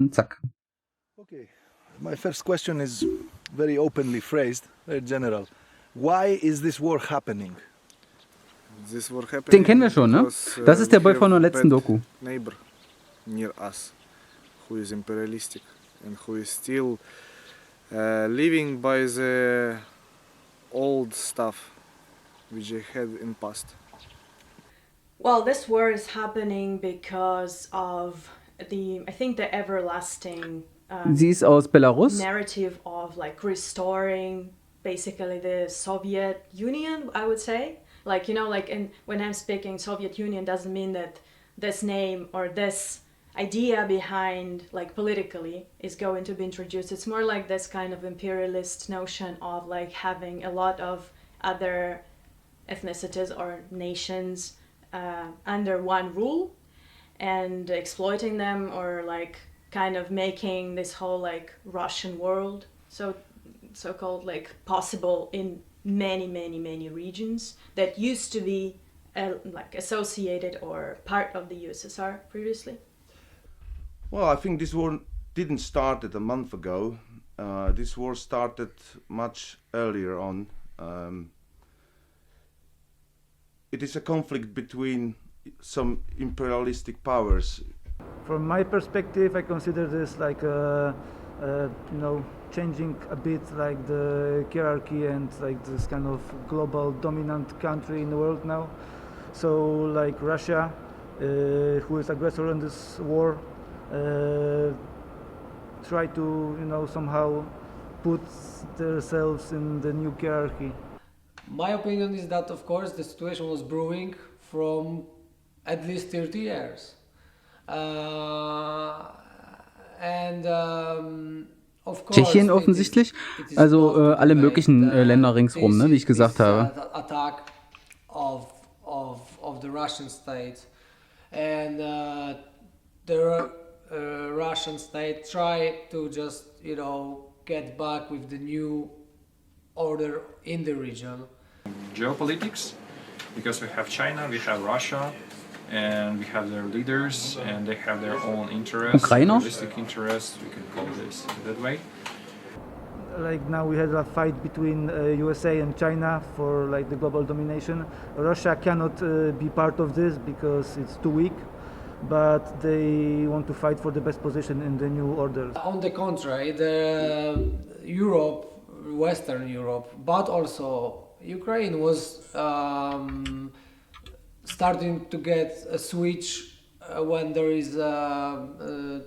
Zack. Okay, my first question is very openly phrased, very general. Why is this war happening? This war Den kennen wir happening schon, ne? because Das ist we der Boy von have der letzten bad Doku. neighbor near us who is imperialistic and who is still living by the old stuff which they had in past. Well, this war is happening because of I think the everlasting Sie ist aus Belarus. narrative of like restoring basically the Soviet Union, I would say. Like, like when I'm speaking Soviet Union doesn't mean that this name or this idea behind like politically is going to be introduced. It's more like this kind of imperialist notion of like having a lot of other ethnicities or nations under one rule and exploiting them, or like kind of making this whole like Russian world so-called like possible in many regions that used to be like associated or part of the USSR previously. Well, I think this war didn't start a month ago. This war started much earlier on. It is a conflict between some imperialistic powers. From my perspective, I consider this like changing a bit like the hierarchy and like this kind of global dominant country in the world now. So like Russia, who is aggressor in this war, try to somehow put themselves in the new hierarchy. My opinion is that, of course, the situation was brewing from at least 30 years. And of course, Tschechien offensichtlich. it is Also not to alle debate, möglichen Länder ringsrum, ne, wie ich gesagt habe. Attack of the Russian state, and the Russian state try to just get back with the new order in the region. Geopolitics, because we have China, we have Russia, and we have their leaders, and they have their own interests, Ukrainer? realistic interests, we can call this that way. Like now we had a fight between USA and China for like the global domination. Russia cannot be part of this because it's too weak, but they want to fight for the best position in the new order. On the contrary, Western Europe, but also Ukraine was starting to get a switch when there is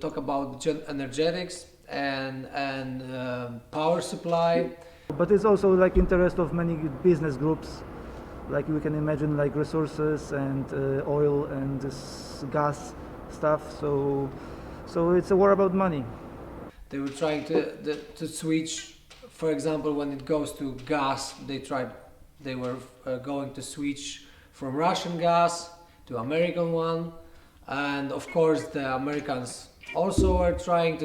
talk about energetics and power supply. But it's also like interest of many business groups, like we can imagine like resources and oil and this gas stuff. So it's a war about money. They were trying to switch. For example, when it goes to gas, they were going to switch from Russian gas to American one, and of course the Americans also were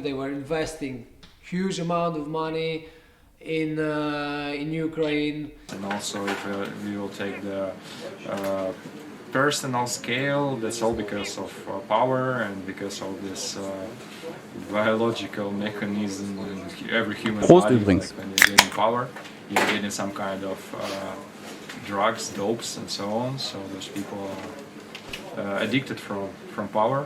they were investing huge amount of money in Ukraine. And also, if we will take the personal scale, that's all because of power and because of this biological mechanism in every human Prost body. übrigens. Like when you're getting power, you're getting some kind of drugs, dopes, and so on. So those people are addicted from power.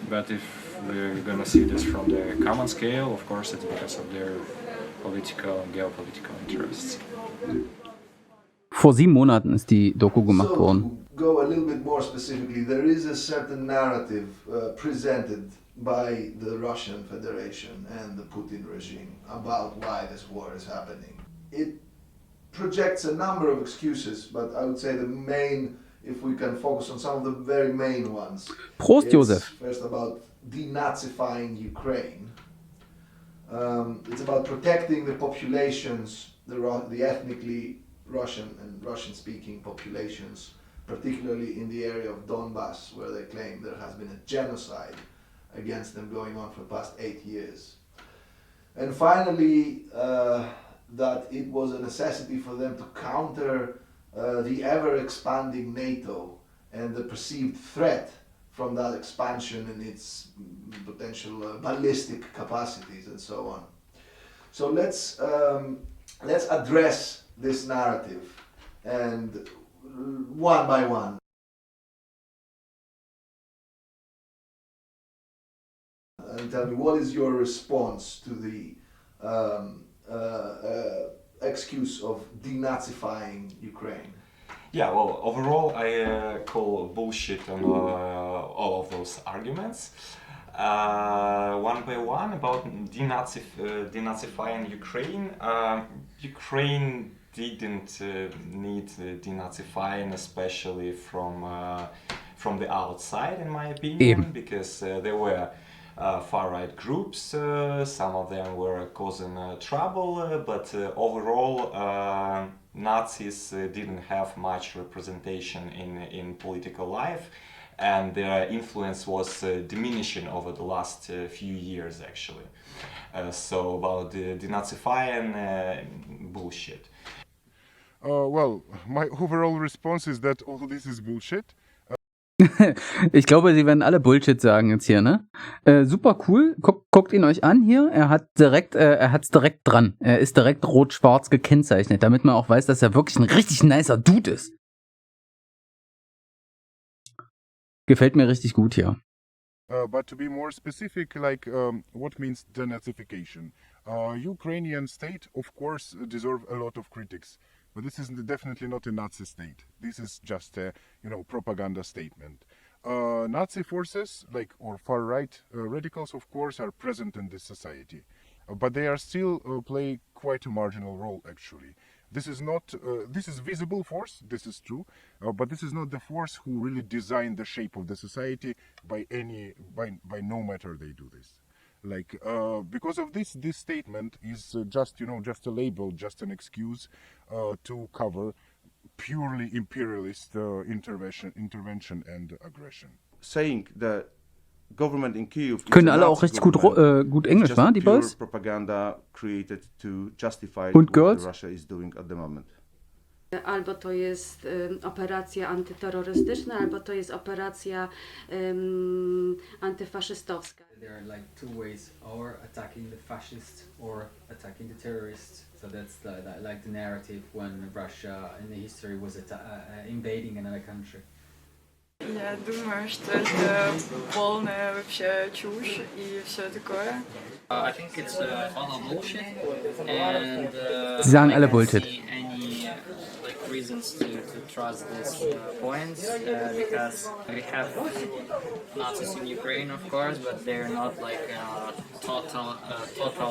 But if we're gonna see this from the common scale, of course, it's because of their political and geopolitical interests. Vor 7 Monaten ist die Doku gemacht So, worden. to go a little bit more specifically, there is a certain narrative presented by the Russian Federation and the Putin regime about why this war is happening. It projects a number of excuses, but I would say the main, if we can focus on some of the very main ones. Prost, it's Josef. First about denazifying Ukraine. It's about protecting the populations, the ethnically Russian and Russian-speaking populations, particularly in the area of Donbass, where they claim there has been a genocide against them going on for the past 8 years. And finally, that it was a necessity for them to counter the ever-expanding NATO and the perceived threat from that expansion and its potential ballistic capacities and so on. So let's address this narrative, and one by one. And tell me, what is your response to the excuse of denazifying Ukraine? Yeah, well, overall, I call bullshit on all of those arguments. One by one, about denazifying Ukraine. Ukraine didn't need denazifying, especially from the outside, in my opinion, Eben. because there were far-right groups. Some of them were causing trouble, but overall, Nazis didn't have much representation in political life, and their influence was diminishing over the last few years, actually. So about the denazifying, bullshit. Well, my overall response is that all this is bullshit. Ich glaube, sie werden alle Bullshit sagen jetzt hier, ne? Super cool. Guckt ihn euch an hier. Er hat's direkt dran. Er ist direkt rot-schwarz gekennzeichnet, damit man auch weiß, dass er wirklich ein richtig nicer Dude ist. Gefällt mir richtig gut hier. But to be more specific, like what means denazification? Ukrainian state, of course, deserve a lot of critics, but this is definitely not a Nazi state. This is just a, propaganda statement. Nazi forces, or far-right radicals, of course, are present in this society, but they are still play quite a marginal role, actually. This is not. This is visible force. This is true, but this is not the force who really design the shape of the society by no matter they do this. Because of this statement is just a label, just an excuse to cover purely imperialist intervention and aggression. Saying the government in Kyiv Können alle auch richtig gut Englisch, wa, die Boys? Propaganda created to justify Und what Girls? Russia is doing at the moment. Albo to jest operacja antyterrorystyczna, albo to jest operacja antyfaszystowska. There are like two ways, or attacking the fascists or attacking the terrorists. So that's like the narrative when Russia in the history was invading another country. Я думаю, что это полная вообще чушь и все такое. I think it's all bullshit, and Sie sagen I alle don't Bullshit. see any reasons to trust these points because we have Nazis in Ukraine, of course, but they're not like a total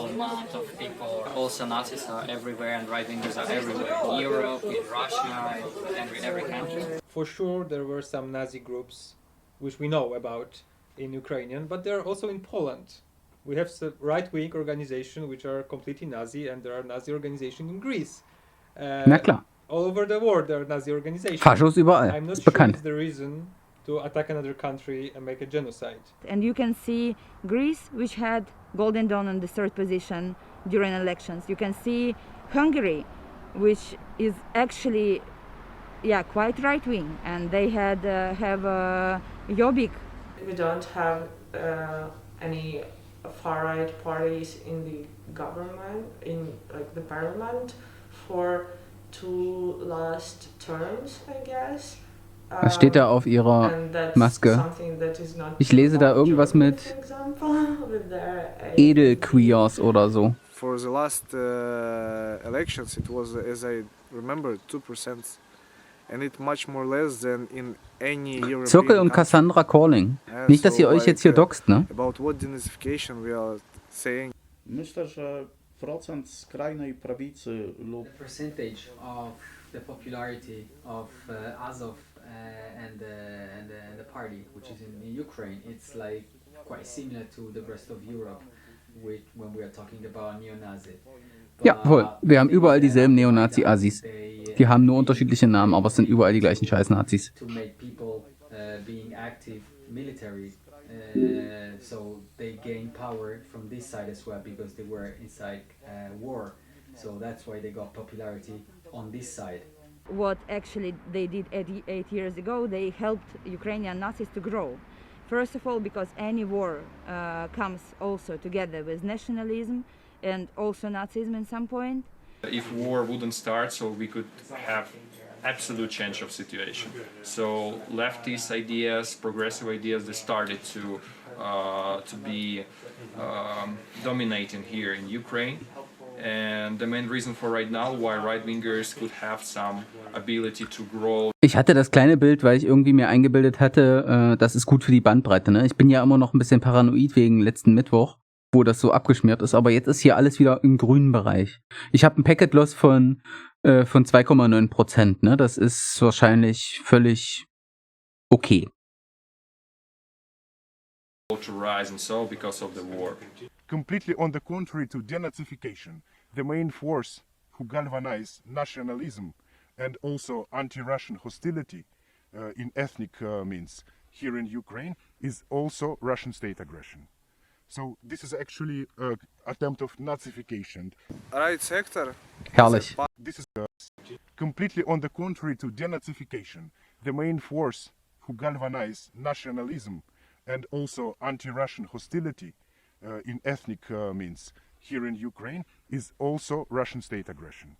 amount of people. Also, Nazis are everywhere, and right-wingers are everywhere in Europe, in Russia, in every country. For sure, there were some Nazi groups, which we know about in Ukrainian, but they're also in Poland. We have some right-wing organizations which are completely Nazi, and there are Nazi organizations in Greece. Na klar. All over the world there are Nazi organizations. Faschos überall. I'm not Ist sure bekannt. it's the reason to attack another country and make a genocide. And you can see Greece, which had Golden Dawn on the third position during elections. You can see Hungary, which is actually quite right-wing, and they have Jobbik. We don't have any far-right parties in the government, in the parliament, for 2 last terms, I guess. Was steht da auf ihrer Maske? Ich lese da irgendwas mit Edelqueers oder so. For the last elections, it was, as I remember, 2%. And it's much more less than in any European Zirkel und Cassandra Calling. Nicht, dass ihr euch jetzt hier doxt, ne? About what denazification we are saying. Myślę, że procent skrajnej prawicy lub... The percentage of the popularity of Azov and the party, which is in Ukraine, it's like quite similar to the rest of Europe when we are talking about neo-Nazi. Ja, voll. Wir haben überall dieselben Neonazi-Assis. Die haben nur unterschiedliche Namen, aber es sind überall die gleichen Scheiß-Nazis. To make people being active military, so they gain power from this side as well because they were inside war. So that's why they got popularity on this side. What actually they did 8 years ago, they helped Ukrainian Nazis to grow. First of all, because any war comes also together with nationalism and also Nazism at some point. If war wouldn't start, so we could have absolute change of situation. So leftist ideas, progressive ideas, they started to be dominating here in Ukraine. And the main reason for right now why right-wingers could have some ability to grow. Ich hatte das kleine Bild, weil ich irgendwie mir eingebildet hatte, das ist gut für die Bandbreite. Ne? Ich bin ja immer noch ein bisschen paranoid wegen letzten Mittwoch, wo das so abgeschmiert ist. Aber jetzt ist hier alles wieder im grünen Bereich. Ich habe ein Packet Loss von 2,9%. Ne? Das ist wahrscheinlich völlig okay. To rise and so because of the war. Completely on the contrary to denazification, the main force who galvanized nationalism and also anti-Russian hostility in ethnic means here in Ukraine is also Russian state aggression. So this is actually an attempt of Nazification. Right sector. Herrlich. This is completely on the contrary to denazification, the main force who galvanized nationalism and also anti-Russian hostility in ethnic means here in Ukraine is also Russian state aggression.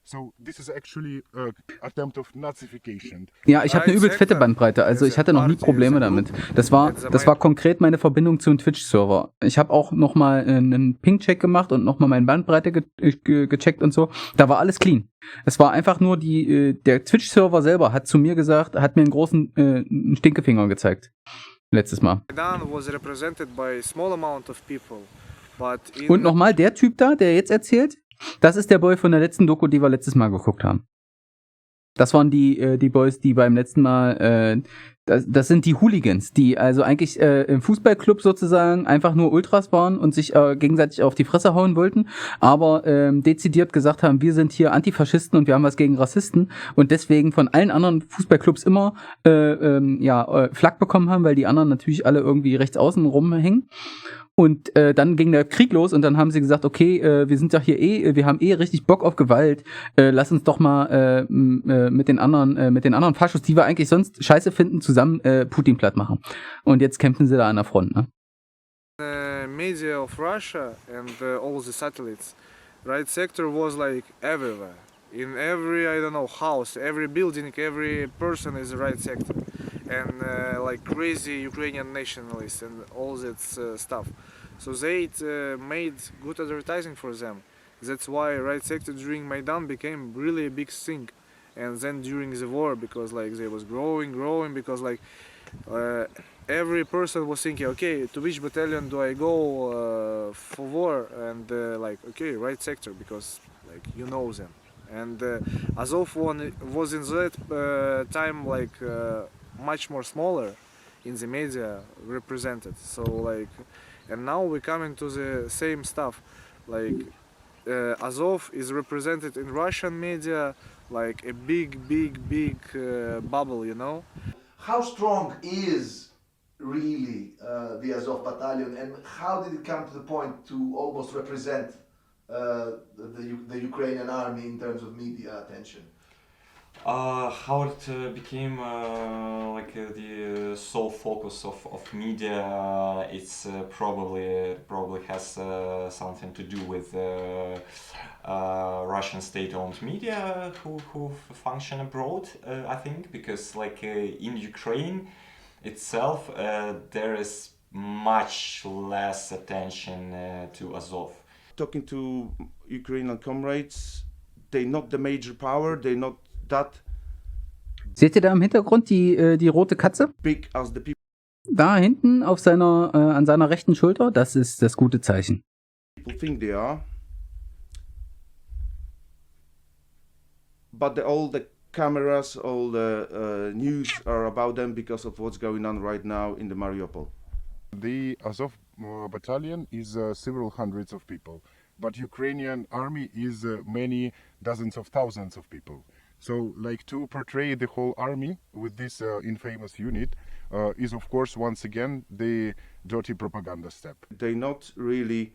So this is actually an attempt of Nazification. Ja, ich habe eine übelst fette Bandbreite, also ich hatte noch nie Probleme damit. Das war konkret meine Verbindung zu einem Twitch-Server. Ich habe auch nochmal einen Ping-Check gemacht und nochmal meine Bandbreite gecheckt und so. Da war alles clean. Es war einfach nur der Twitch-Server selber hat zu mir gesagt, hat mir einen großen Stinkefinger gezeigt. Letztes Mal. Und nochmal, der Typ da, der jetzt erzählt, das ist der Boy von der letzten Doku, die wir letztes Mal geguckt haben. Das waren die Boys, die beim letzten Mal, das sind die Hooligans, die also eigentlich im Fußballclub sozusagen einfach nur Ultras waren und sich gegenseitig auf die Fresse hauen wollten, aber dezidiert gesagt haben, wir sind hier Antifaschisten und wir haben was gegen Rassisten und deswegen von allen anderen Fußballclubs immer Flak bekommen haben, weil die anderen natürlich alle irgendwie rechts außen rumhängen. Und dann ging der Krieg los und dann haben sie gesagt, okay, wir sind doch hier wir haben richtig Bock auf Gewalt, lass uns doch mal mit den anderen Faschos, die wir eigentlich sonst scheiße finden, zusammen Putin platt machen. Und jetzt kämpfen sie da an der Front, ne? Media of Russia and all the satellites, right sector was like everywhere. In every, I don't know, house, every building, every person is a right sector. And like crazy Ukrainian nationalists and all that stuff. So they made good advertising for them. That's why right sector during Maidan became really a big thing. And then during the war, because like they was growing, because like every person was thinking, okay, to which battalion do I go for war? And like, okay, right sector, because like you know them. And Azov one was in that time like much more smaller in the media represented. So like, and now we come into the same stuff. Like Azov is represented in Russian media like a big bubble, you know. How strong is really the Azov battalion, and how did it come to the point to almost represent the Ukrainian army in terms of media attention? How it became the sole focus of media, it's probably has something to do with Russian state-owned media who function abroad, I think, because like in Ukraine itself there is much less attention to Azov. Talking to Ukrainian comrades, they're not the major power, they're not that. Seht ihr da im Hintergrund die rote Katze? Big as the people. Da hinten auf an seiner rechten Schulter, das ist das gute Zeichen. People think they are. But all the cameras, all the news are about them because of what's going on right now in the Mariupol. The Azov battalion is several hundreds of people, but Ukrainian army is many dozens of thousands of people. So, like, to portray the whole army with this infamous unit is, of course, once again, the dirty propaganda step. They're not really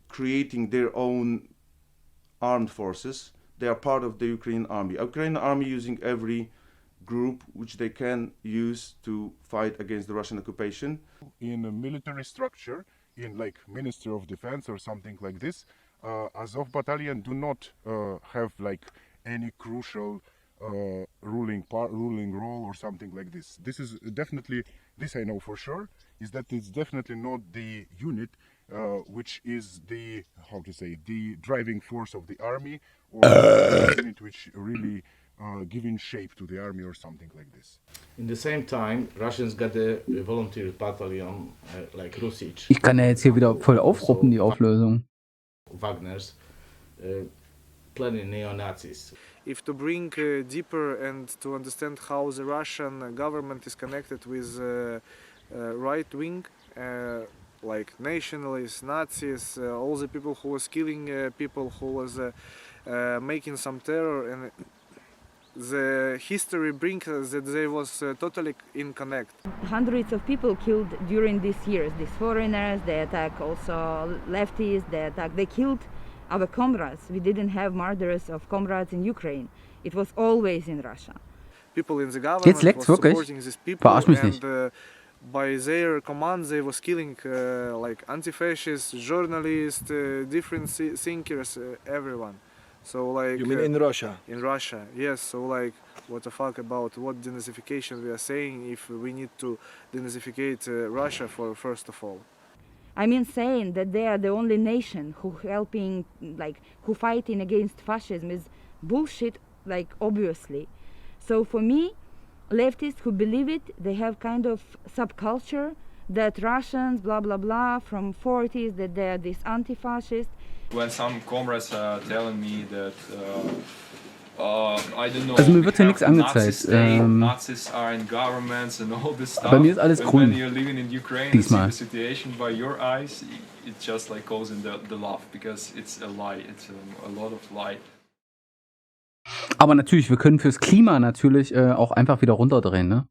creating their own armed forces. They are part of the Ukrainian army. Ukrainian army using every group which they can use to fight against the Russian occupation. In a military structure, in like Ministry of Defense or something like this, Azov battalion do not have like any crucial ruling role or something like this. This is definitely, this I know for sure, is that it's definitely not the unit which is the, how to say, the driving force of the army, or the unit which really giving shape to the army or something like this. In the same time, Russians got a volunteer battalion like Rusic. Ich kann ja jetzt hier wieder voll aufruppen, die Auflösung. Wagner's, plenty neo-Nazis. If to bring deeper and to understand how the Russian government is connected with right wing, like nationalists, Nazis, all the people who was killing people, who was making some terror, and the history brings that they was totally in connect. Hundreds of people killed during these years. These foreigners, they attack also leftists, they killed our comrades. We didn't have murders of comrades in Ukraine. It was always in Russia. People in the government was supporting these people, and by their command they was killing like anti-fascists, journalists, different thinkers, everyone. So like, you mean in Russia? In Russia, yes. So like, what the fuck about what denazification we are saying if we need to denazificate Russia for first of all? I mean saying that they are the only nation who helping, like, who fighting against fascism is bullshit, like, obviously. So for me, leftists who believe it, they have kind of subculture that Russians, blah, blah, blah, from 40s, that they are this anti-fascist. When some comrades are telling me that I don't know, also mir wird hier nichts angezeigt. Nazis are in governments and all this stuff. Bei mir ist alles grün. When you're living in Ukraine Diesmal. and see the situation by your eyes, it just like goes in the love, because it's a lie. It's a lot of lie. Aber natürlich, wir können fürs Klima natürlich auch einfach wieder runterdrehen, ne?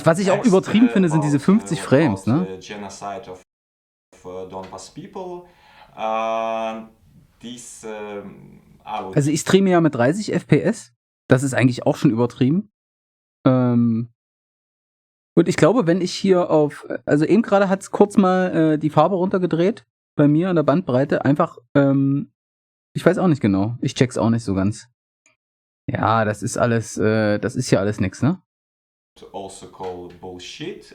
Was ich auch übertrieben finde, sind diese 50 Frames, ne? Genocide of Donbas people. Also ich streame ja mit 30 FPS. Das ist eigentlich auch schon übertrieben. Und ich glaube, wenn ich hier also eben gerade hat es kurz mal die Farbe runtergedreht bei mir an der Bandbreite. Einfach, ich weiß auch nicht genau. Ich check's auch nicht so ganz. Ja, das ist ja alles nix, ne? Also called bullshit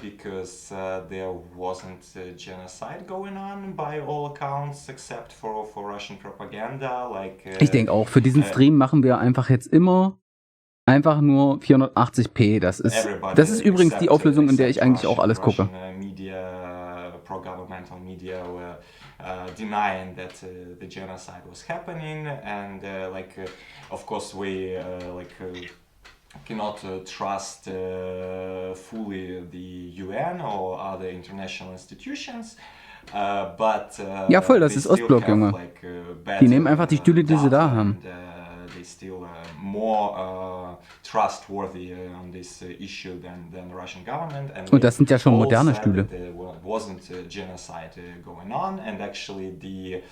because there wasn't genocide going on by all accounts except for Russian propaganda. Ich denke auch, für diesen Stream machen wir einfach jetzt immer einfach nur 480p. Das ist übrigens die Auflösung, in der ich eigentlich auch alles gucke. Media, pro-governmental media were denying that the genocide was happening, and of course we cannot trust fully the UN or other international institutions. Ja, voll, das ist Ostblock, Junge. Die nehmen einfach die Stühle, die sie da haben. They still more trustworthy on this issue than the Russian government. Und das sind ja schon moderne Stühle. There wasn't genocide going on, and actually the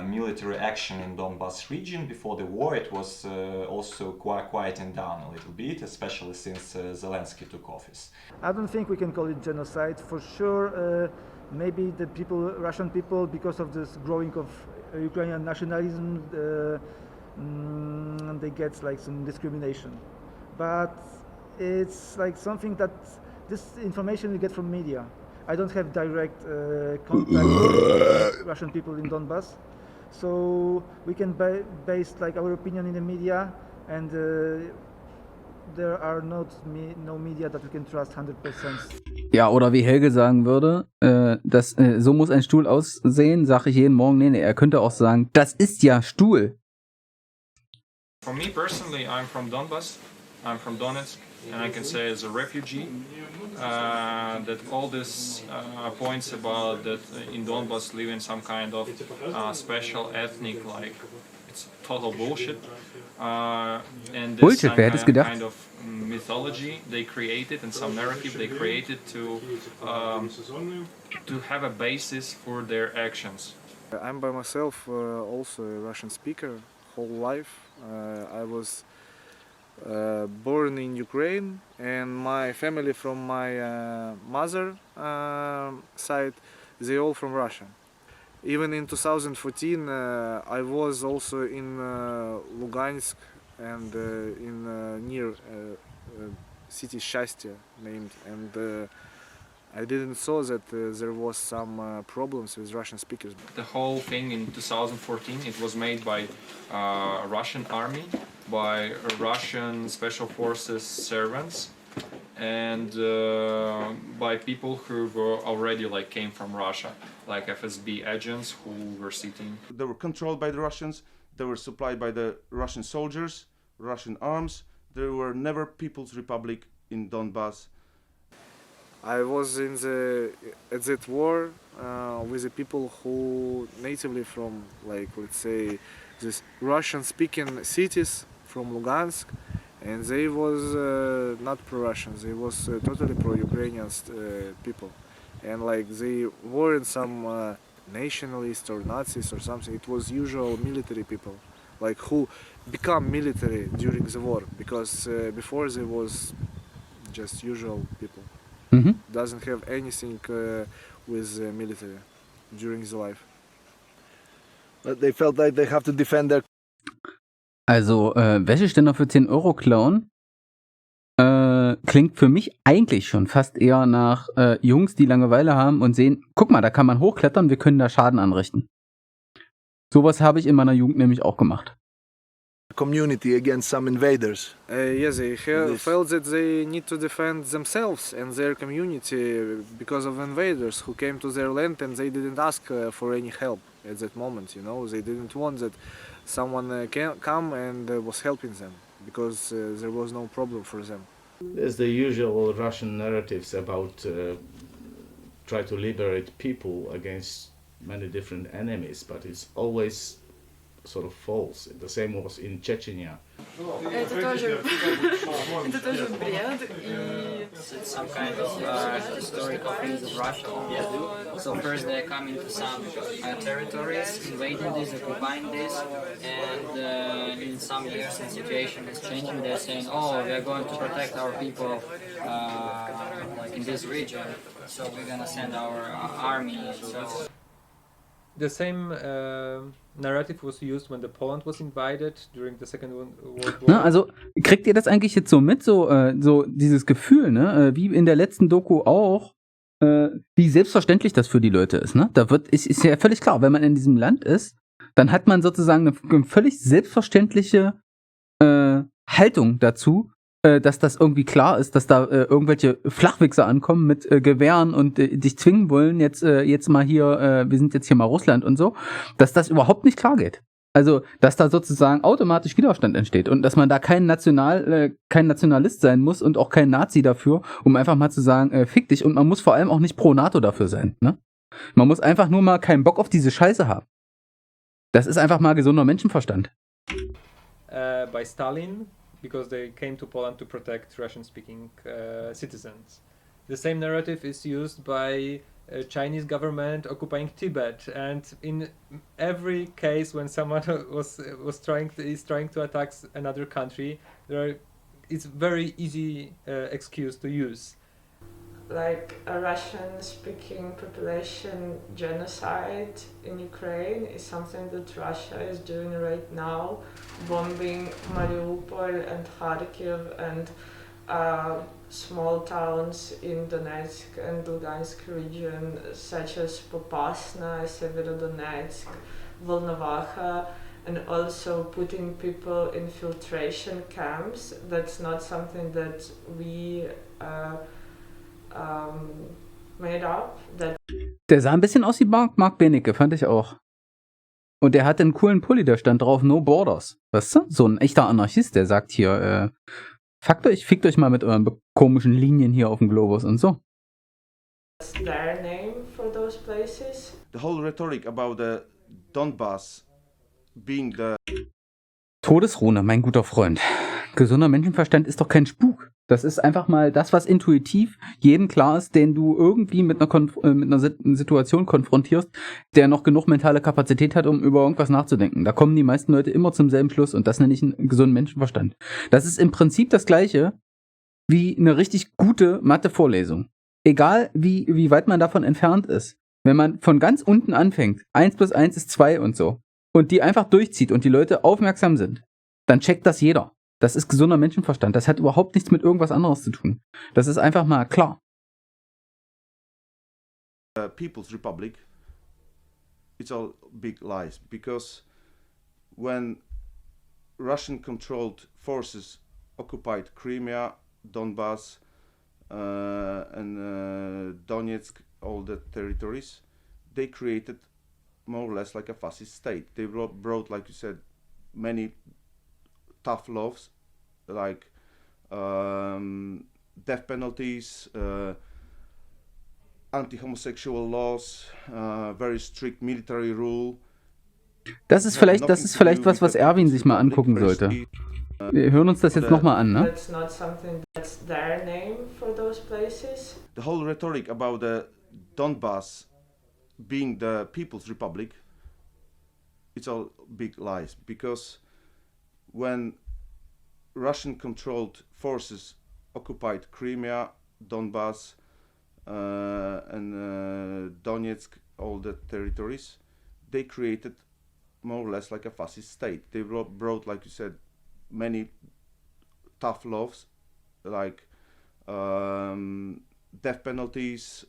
military action in Donbas region before the war, it was also quieting down a little bit, especially since Zelensky took office. I don't think we can call it genocide for sure. Maybe the people, Russian people, because of this growing of Ukrainian nationalism, they get like some discrimination. But it's like something that this information we get from media. I don't have direct contact with Russian people in Donbas, so we can base like our opinion in the media, and there are no media that we can trust 100%. Ja, oder wie Helge sagen würde, so muss ein Stuhl aussehen, sage ich jeden Morgen. Nee, er könnte auch sagen, das ist ja Stuhl. For me personally, I'm from Donbas, I'm from Donetsk, and I can say as a refugee that all this points about that in Donbas live in some kind of special ethnic, like it's total bullshit. And this Bullshit, wer hätte es gedacht? Kind of mythology they created and some narrative they created to have a basis for their actions. I'm by myself also a Russian speaker whole life. I was born in Ukraine, and my family from my mother side, they all from Russia. Even in 2014, I was also in Lugansk and in near city Shastya named, and I didn't saw that there was some problems with Russian speakers. The whole thing in 2014, it was made by Russian army, by Russian special forces servants, and by people who were already came from Russia, like FSB agents who were sitting. They were controlled by the Russians. They were supplied by the Russian soldiers, Russian arms. There were never People's Republic in Donbass. I was at that war with the people who natively from, let's say, this Russian-speaking cities from Lugansk, and they was not pro-Russian. They was totally pro-Ukrainian people, and they weren't some nationalists or Nazis or something. It was usual military people, who become military during the war, because before they was just usual people. Mhm. Doesn't have anything with military during the life. But they felt like they have to defend their. Also, Wäscheständer für 10 Euro klauen klingt für mich eigentlich schon fast eher nach Jungs, die Langeweile haben und sehen, guck mal, da kann man hochklettern, wir können da Schaden anrichten. Sowas habe ich in meiner Jugend nämlich auch gemacht. Community against some invaders. Yes, they felt that they need to defend themselves and their community because of invaders who came to their land, and they didn't ask for any help at that moment. They didn't want that someone can come and was helping them, because there was no problem for them. There's the usual Russian narratives about try to liberate people against many different enemies, but it's always sort of false. The same was in Chechnya. Это тоже бред. It's some kind of historical phase of Russia. So first they come into some territories, invading this, occupying this, and in some years the situation is changing. They're saying, oh, we are going to protect our people in this region, so we're going to send our army. So the same narrative was used when the Poland was invaded during the Second World War. Ne, also kriegt ihr das eigentlich jetzt so mit, so dieses Gefühl, ne, wie in der letzten Doku auch, wie selbstverständlich das für die Leute ist, ne? Ist ja völlig klar, wenn man in diesem Land ist, dann hat man sozusagen eine völlig selbstverständliche Haltung dazu, dass das irgendwie klar ist, dass da irgendwelche Flachwichser ankommen mit Gewehren und dich zwingen wollen, jetzt mal hier, wir sind jetzt hier mal Russland und so, dass das überhaupt nicht klar geht. Also, dass da sozusagen automatisch Widerstand entsteht und dass man da kein Nationalist sein muss und auch kein Nazi dafür, um einfach mal zu sagen, fick dich, und man muss vor allem auch nicht pro NATO dafür sein, ne? Man muss einfach nur mal keinen Bock auf diese Scheiße haben. Das ist einfach mal gesunder Menschenverstand. By Stalin, because they came to Poland to protect Russian-speaking citizens. The same narrative is used by Chinese government occupying Tibet, and in every case when someone is trying to attack another country, it's very easy excuse to use. Like a Russian-speaking population genocide in Ukraine is something that Russia is doing right now, bombing Mariupol and Kharkiv and small towns in Donetsk and Lugansk region, such as Popasna, Severodonetsk, Volnovakha, and also putting people in filtration camps. That's not something that we made up. Der sah ein bisschen aus wie Mark Benecke, fand ich auch. Und der hatte einen coolen Pulli, da stand drauf No Borders. Weißt du? So ein echter Anarchist, der sagt hier, fickt euch mal mit euren komischen Linien hier auf dem Globus und so. What's their name for those places? The whole rhetoric about the Donbass being the Todesrune, mein guter Freund. Gesunder Menschenverstand ist doch kein Spuk. Das ist einfach mal das, was intuitiv jedem klar ist, den du irgendwie mit einer Situation konfrontierst, der noch genug mentale Kapazität hat, um über irgendwas nachzudenken. Da kommen die meisten Leute immer zum selben Schluss und das nenne ich einen gesunden Menschenverstand. Das ist im Prinzip das Gleiche wie eine richtig gute Mathe-Vorlesung. Egal, wie weit man davon entfernt ist. Wenn man von ganz unten anfängt, 1 plus 1 ist 2 und so, und die einfach durchzieht und die Leute aufmerksam sind, dann checkt das jeder. Das ist gesunder Menschenverstand. Das hat überhaupt nichts mit irgendwas anderes zu tun. Das ist einfach mal klar. People's Republic, it's all big lies, because when Russian-controlled forces occupied Crimea, Donbass, and Donetsk, all the territories, they created more or less like a fascist state. They brought, like you said, many tough laws, like death penalties, anti-homosexual laws, very strict military rule. Das ist vielleicht was Erwin sich mal angucken sollte. Wir hören uns das jetzt nochmal an, ne? That's not something that's their name for those places. The whole rhetoric about the Donbass being the People's Republic, it's all big lies, because when Russian-controlled forces occupied Crimea, Donbass, and Donetsk, all the territories, they created more or less like a fascist state. They brought, like you said, many tough laws, like death penalties,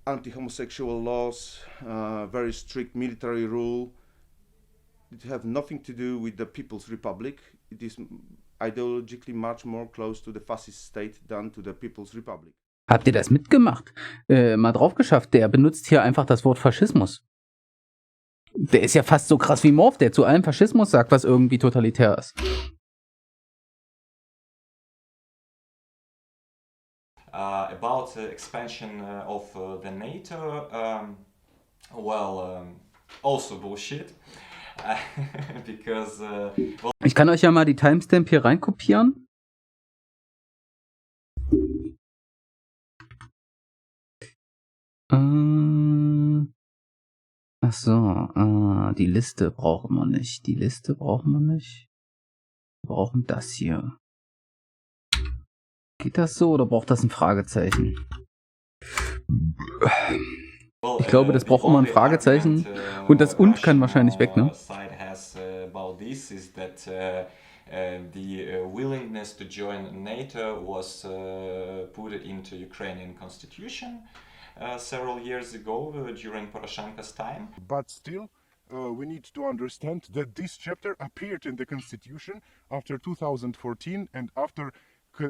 anti-homosexual laws, very strict military rule. It have nothing to do with the People's Republic. It is ideologically much more close to the fascist state than to the People's Republic. Habt ihr das mitgemacht? Mal drauf geschafft, der benutzt hier einfach das Wort Faschismus. Der ist ja fast so krass wie Morph, der zu allem Faschismus sagt, was irgendwie totalitär ist. About the expansion of the NATO, also bullshit. Because, ich kann euch ja mal die Timestamp hier reinkopieren. Achso, die Liste brauchen wir nicht. Wir brauchen das hier. Geht das so oder braucht das ein Fragezeichen? Ich glaube, das braucht immer ein Fragezeichen. Und das "und" kann wahrscheinlich weg, ne? The willingness to join NATO was put into Ukrainian constitution several years ago during Poroshenko's time. But still, we need to understand that this chapter appeared in the constitution after 2014 and after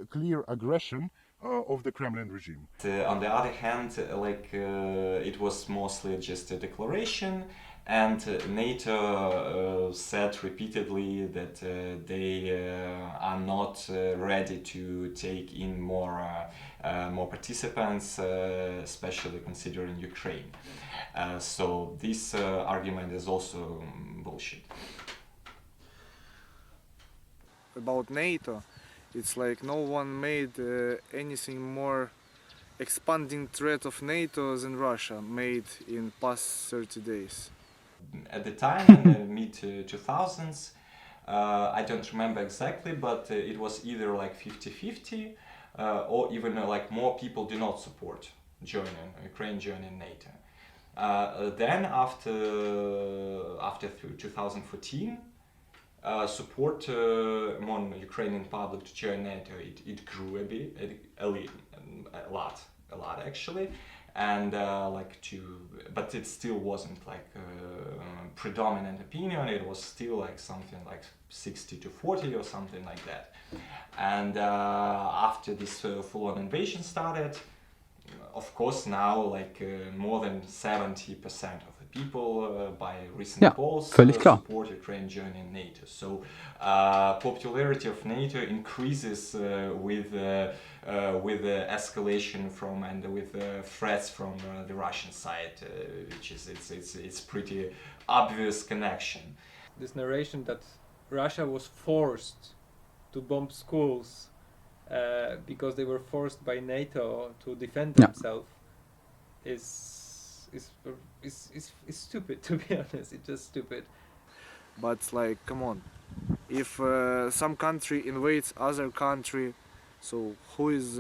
clear aggression of the Kremlin regime. On the other hand, it was mostly just a declaration, and NATO said repeatedly that they are not ready to take in more participants, especially considering Ukraine. So this argument is also bullshit. About NATO, it's like no one made anything more expanding threat of NATO than Russia made in past 30 days. At the time, in the mid-2000s, I don't remember exactly, but it was either like 50-50 or even like more people do not support Ukraine joining NATO. Then after 2014, support among Ukrainian public to join NATO, it grew a lot actually, and but it still wasn't like predominant opinion. It was still like something like 60-40 or something like that. And after this full-on invasion started, of course now like more than 70% of the people by recent polls support Ukraine joining NATO. So popularity of NATO increases with the escalation from and with threats from the Russian side, which is it's pretty obvious connection. This narration that Russia was forced to bomb schools because they were forced by NATO to defend themselves is stupid, to be honest. It's just stupid. But like, come on, if some country invades other country, so who is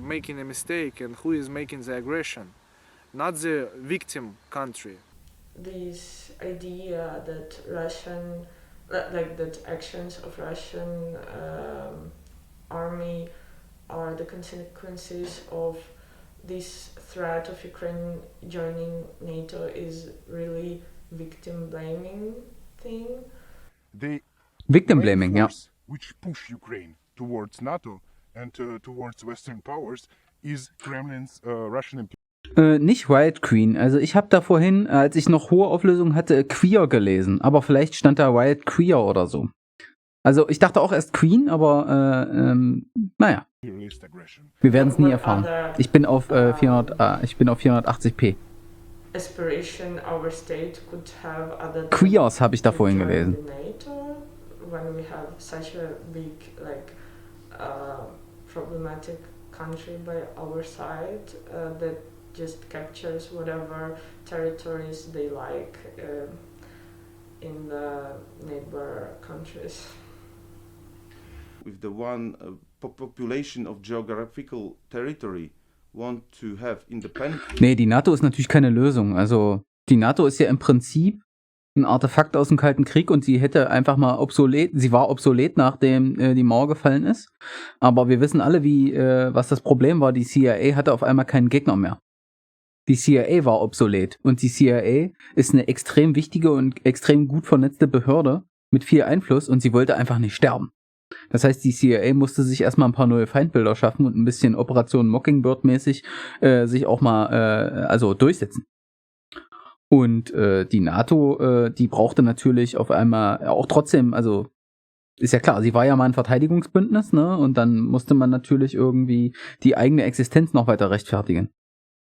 making a mistake and who is making the aggression? Not the victim country. This idea that that actions of Russian army are the consequences of this threat of Ukraine joining NATO is really victim blaming thing. The Victim blaming, ja. which push Ukraine towards NATO and towards Western powers is Kremlin's Russian imperialism. Nicht Riot Queen. Also ich habe da vorhin, als ich noch hohe Auflösung hatte, Queer gelesen. Aber vielleicht stand da Riot Queer oder so. Also ich dachte auch erst Queen, aber naja. Wir werden es nie erfahren. Ich bin auf 480p. Queers habe ich da vorhin gelesen. When we have such a big problematic country by our side that just captures whatever territories they like in the neighbor countries. With the one population of geographical territory want to have independence. Nee, die NATO ist natürlich keine Lösung. Also die NATO ist ja im Prinzip ein Artefakt aus dem Kalten Krieg und sie hätte einfach mal sie war obsolet, nachdem die Mauer gefallen ist. Aber wir wissen alle, was das Problem war. Die CIA hatte auf einmal keinen Gegner mehr. Die CIA war obsolet und die CIA ist eine extrem wichtige und extrem gut vernetzte Behörde mit viel Einfluss und sie wollte einfach nicht sterben. Das heißt, die CIA musste sich erstmal ein paar neue Feindbilder schaffen und ein bisschen Operation Mockingbird-mäßig sich auch mal durchsetzen. Und die NATO, die brauchte natürlich auf einmal auch trotzdem, also ist ja klar, sie war ja mal ein Verteidigungsbündnis, ne? Und dann musste man natürlich irgendwie die eigene Existenz noch weiter rechtfertigen.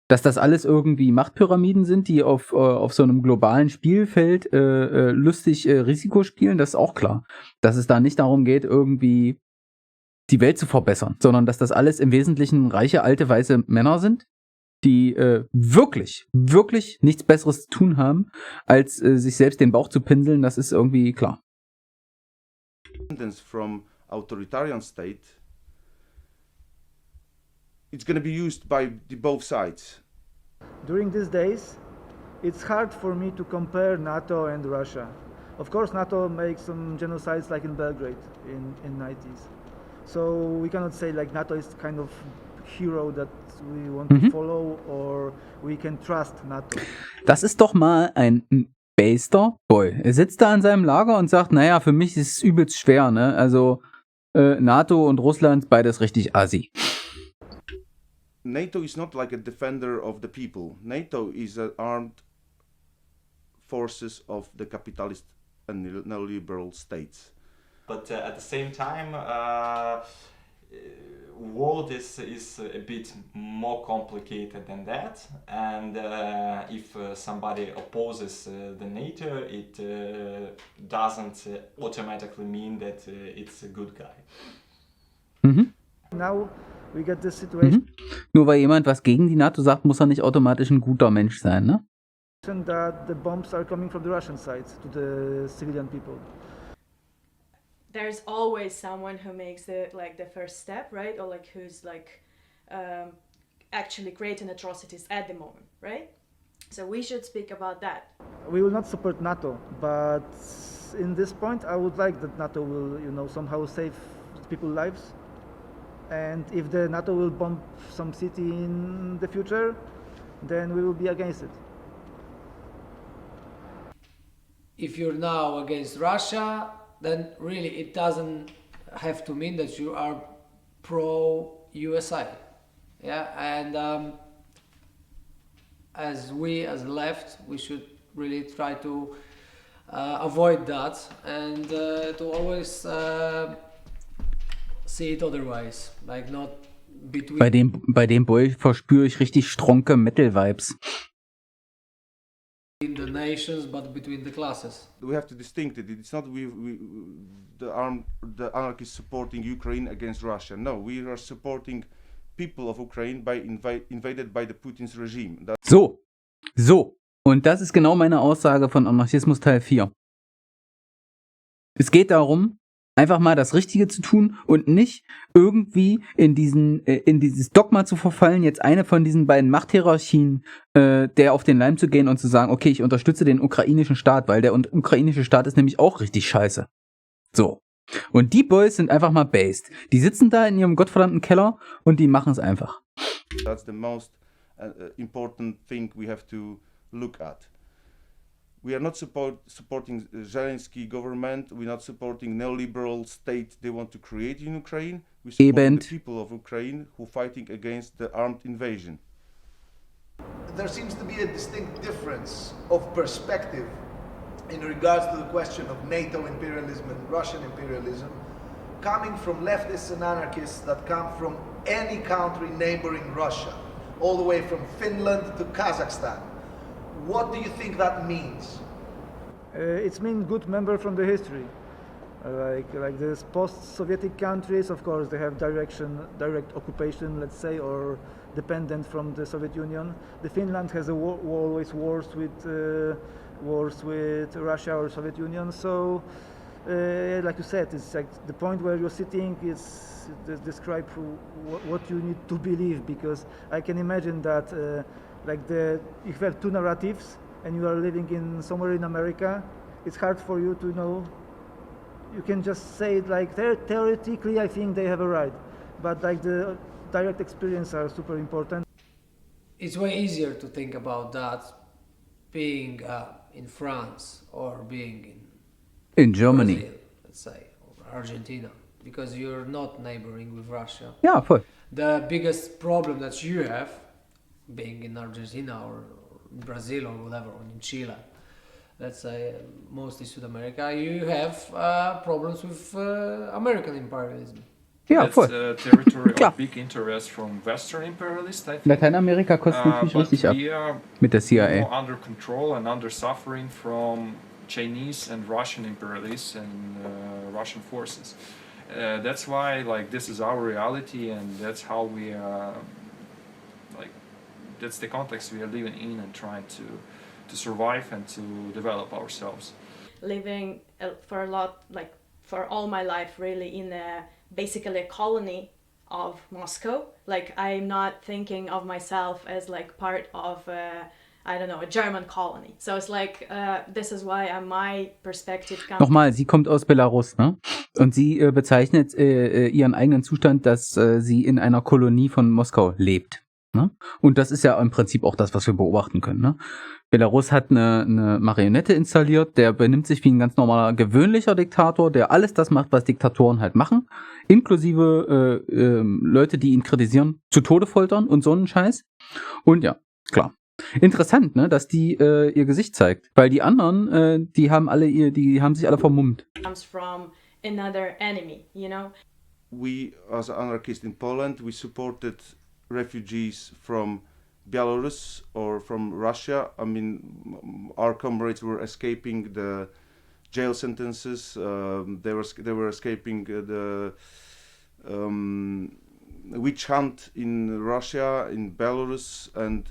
Dass das alles irgendwie Machtpyramiden sind, die auf so einem globalen Spielfeld lustig Risiko spielen, das ist auch klar. Dass es da nicht darum geht, irgendwie die Welt zu verbessern, sondern dass das alles im Wesentlichen reiche, alte, weiße Männer sind, die wirklich, wirklich nichts Besseres zu tun haben, als sich selbst den Bauch zu pinseln, das ist irgendwie klar. From authoritarian state, it's going to be used by both sides. During these days, it's hard for me to compare NATO and Russia. Of course, NATO makes some genocides like in Belgrade in 90s. So we cannot say like NATO is kind of hero that we want to follow or we can trust NATO. Das ist doch mal ein Baster Boy. Er sitzt da in seinem Lager und sagt, naja, für mich ist es übelst schwer, ne? Also NATO und Russland, beides richtig assi. NATO is not like a defender of the people. NATO is armed forces of the capitalist and neoliberal states. But at the same time, world is a bit more complicated than that. And if somebody opposes the NATO, it doesn't automatically mean that it's a good guy. Now we get this situation. Nur weil jemand was gegen die NATO sagt, muss er nicht automatisch ein guter Mensch sein, ne? That the bombs are coming from the Russian side to the civilian people. There's always someone who makes the first step, right? Or like who's actually creating atrocities at the moment, right? So we should speak about that. We will not support NATO, but in this point, I would like that NATO will, somehow save people's lives. And if the NATO will bomb some city in the future, then we will be against it. If you're now against Russia, then really it doesn't have to mean that you are pro-USA. Yeah, and as left, we should really try to avoid that and to always see it otherwise, like not between. Bei dem Boy verspüre ich richtig stronke Metal-Vibes. In the nations, but between the classes. We have to distinct it. It's not the anarchists supporting Ukraine against Russia. No, we are supporting people of Ukraine invaded by the Putin's regime. So. Und das ist genau meine Aussage von Anarchismus Teil 4. Es geht darum, einfach mal das Richtige zu tun und nicht irgendwie in dieses Dogma zu verfallen, jetzt eine von diesen beiden Machthierarchien der auf den Leim zu gehen und zu sagen, okay, ich unterstütze den ukrainischen Staat, weil der ukrainische Staat ist nämlich auch richtig scheiße. So. Und die Boys sind einfach mal based. Die sitzen da in ihrem gottverdammten Keller und die machen es einfach. That's the most important thing we have to look at. We are not supporting Zelensky government. We're not supporting neoliberal state they want to create in Ukraine. We support the people of Ukraine who are fighting against the armed invasion. There seems to be a distinct difference of perspective in regards to the question of NATO imperialism and Russian imperialism coming from leftists and anarchists that come from any country neighboring Russia, all the way from Finland to Kazakhstan. What do you think that means? It means good member from the history. Like these post-Sovietic countries, of course, they have direct occupation, let's say, or dependent from the Soviet Union. The Finland has always wars with Russia or Soviet Union. So, like you said, it's like the point where you're sitting is describe what you need to believe, because I can imagine that if you have two narratives and you are living in somewhere in America, it's hard for you to know. You can just say it like theoretically I think they have a right, but like the direct experience are super important. It's way easier to think about that being in France or being in Germany, Brazil, let's say, or Argentina, because you're not neighboring with Russia. Ja, voll. The biggest problem that you have being in Argentina or Brazil or whatever, or in Chile, let's say mostly South America, you have problems with American imperialism. Ja, That's voll. Territory of big interest from Western imperialists, I think. Lateinamerika kostet natürlich richtig ab. Mit der CIA. More under control and under suffering from Chinese and Russian imperialists and Russian forces. That's why, like, this is our reality, and that's how we that's the context we are living in and trying to survive and to develop ourselves. Living for all my life really in basically a colony of Moscow. Like, I'm not thinking of myself as like part of a German colony. So it's like this is why my perspective comes. Nochmal, sie kommt aus Belarus, ne? Und sie bezeichnet ihren eigenen Zustand, dass sie in einer Kolonie von Moskau lebt. Ne? Und das ist ja im Prinzip auch das, was wir beobachten können. Ne? Belarus hat eine Marionette installiert, der benimmt sich wie ein ganz normaler, gewöhnlicher Diktator, der alles das macht, was Diktatoren halt machen, inklusive Leute, die ihn kritisieren, zu Tode foltern und so einen Scheiß. Und ja, klar. Interessant, ne, dass die ihr Gesicht zeigt, weil die anderen, die haben sich alle vermummt. Comes from another enemy, you know. We, as anarchists in Poland, we supported refugees from Belarus or from Russia. I mean, our comrades were escaping the jail sentences. They were escaping the witch hunt in Russia, in Belarus, and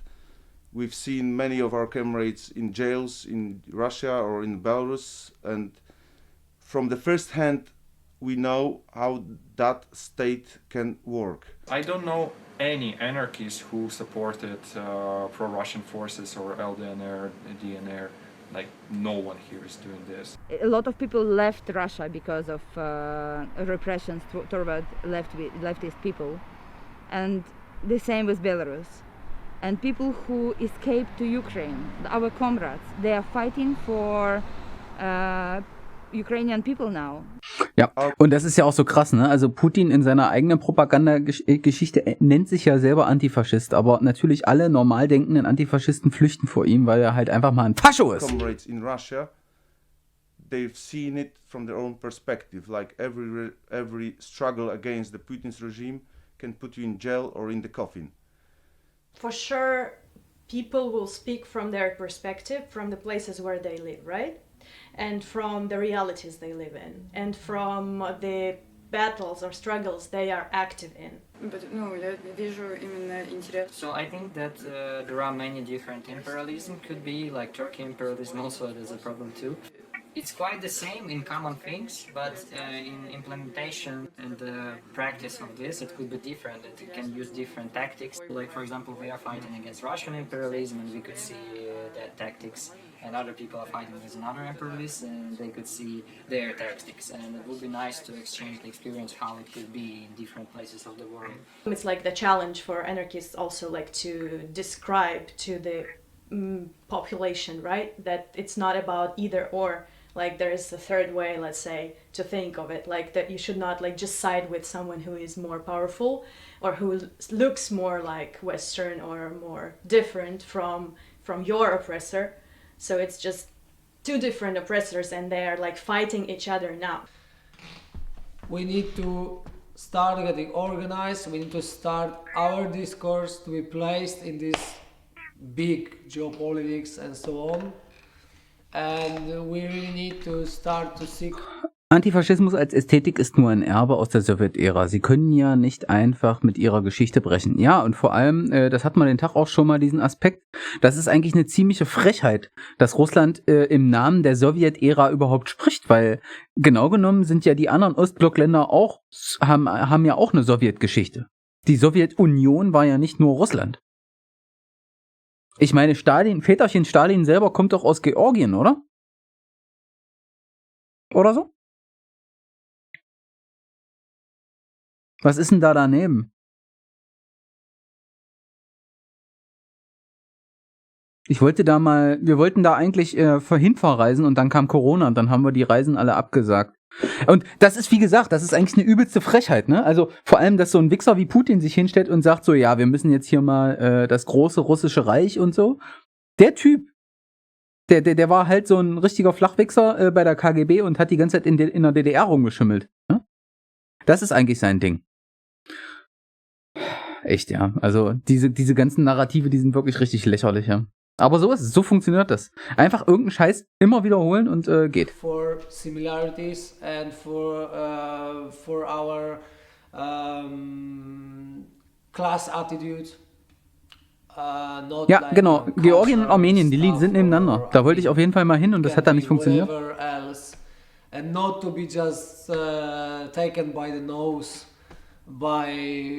we've seen many of our comrades in jails in Russia or in Belarus, and from the first hand we know how that state can work. I don't know any anarchists who supported pro-Russian forces or LDNR, DNR. Like, no one here is doing this. A lot of people left Russia because of repressions toward leftist people, and the same with Belarus. And people who escaped to Ukraine, our comrades, they are fighting for Ukrainian people now. Ja, und das ist ja auch so krass, ne? Also Putin in seiner eigenen Propagandageschichte nennt sich ja selber Antifaschist, aber natürlich alle normal denkenden Antifaschisten flüchten vor ihm, weil er halt einfach mal ein Fascho ist. Comrades in Russia, they've seen it from their own perspective, like every struggle against the Putin's regime can put you in jail or in the coffin. For sure, people will speak from their perspective, from the places where they live, right? And from the realities they live in, and from the battles or struggles they are active in. Ну, я вижу именно интерес. So I think that there are many different imperialism. Could be like Turkey imperialism also is a problem too. It's quite the same in common things, but in implementation and the practice of this, it could be different. It can use different tactics. Like for example, we are fighting against Russian imperialism, and we could see that tactics, and other people are fighting with another imperialists, and they could see their tactics. And it would be nice to exchange the experience how it could be in different places of the world. It's like the challenge for anarchists also, like to describe to the population, right, that it's not about either or. Like there is a third way, let's say, to think of it, like that you should not like just side with someone who is more powerful or who looks more like Western or more different from your oppressor. So it's just two different oppressors and they are like fighting each other now. We need to start getting organized. We need to start our discourse to be placed in this big geopolitics and so on. And we really need to start to seek. Antifaschismus als Ästhetik ist nur ein Erbe aus der Sowjetära. Sie können ja nicht einfach mit ihrer Geschichte brechen. Ja, und vor allem, das hat man den Tag auch schon mal, diesen Aspekt, das ist eigentlich eine ziemliche Frechheit, dass Russland im Namen der Sowjetära überhaupt spricht, weil genau genommen sind ja die anderen Ostblockländer auch, haben ja auch eine Sowjetgeschichte. Die Sowjetunion war ja nicht nur Russland. Ich meine, Väterchen Stalin selber kommt doch aus Georgien, oder? Oder so? Was ist denn da daneben? Wir wollten da eigentlich hinverreisen und dann kam Corona und dann haben wir die Reisen alle abgesagt. Und das ist, wie gesagt, das ist eigentlich eine übelste Frechheit, ne? Also vor allem, dass so ein Wichser wie Putin sich hinstellt und sagt so, ja, wir müssen jetzt hier mal das große russische Reich und so. Der Typ, der war halt so ein richtiger Flachwichser bei der KGB und hat die ganze Zeit in der DDR rumgeschimmelt. Ne? Das ist eigentlich sein Ding. Echt, ja. Also diese ganzen Narrative, die sind wirklich richtig lächerlich, ja. Aber so ist es, so funktioniert das. Einfach irgendeinen Scheiß immer wiederholen und geht. For similarities and for our class attitude. Ja, genau. Georgien und Armenien, die sind nebeneinander. Da wollte ich auf jeden Fall mal hin und das hat dann nicht funktioniert. And not to be just taken by the nose by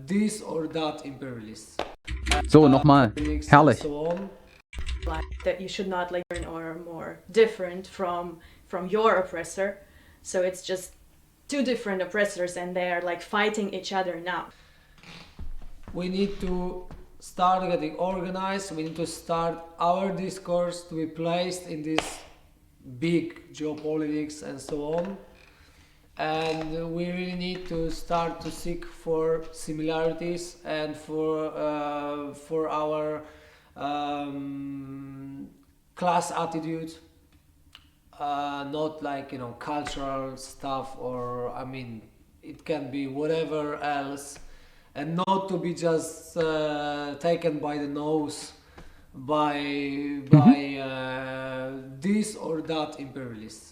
this or that imperialists. So, nochmal. Herrlich. That you should not like or more different from your oppressor. So it's just two different oppressors and they are like fighting each other now. We need to start getting organized. We need to start our discourse to be placed in this big geopolitics and so on. And we really need to start to seek for similarities and for our class attitude, not like cultural stuff, or I mean it can be whatever else, and not to be just taken by the nose by this or that imperialists.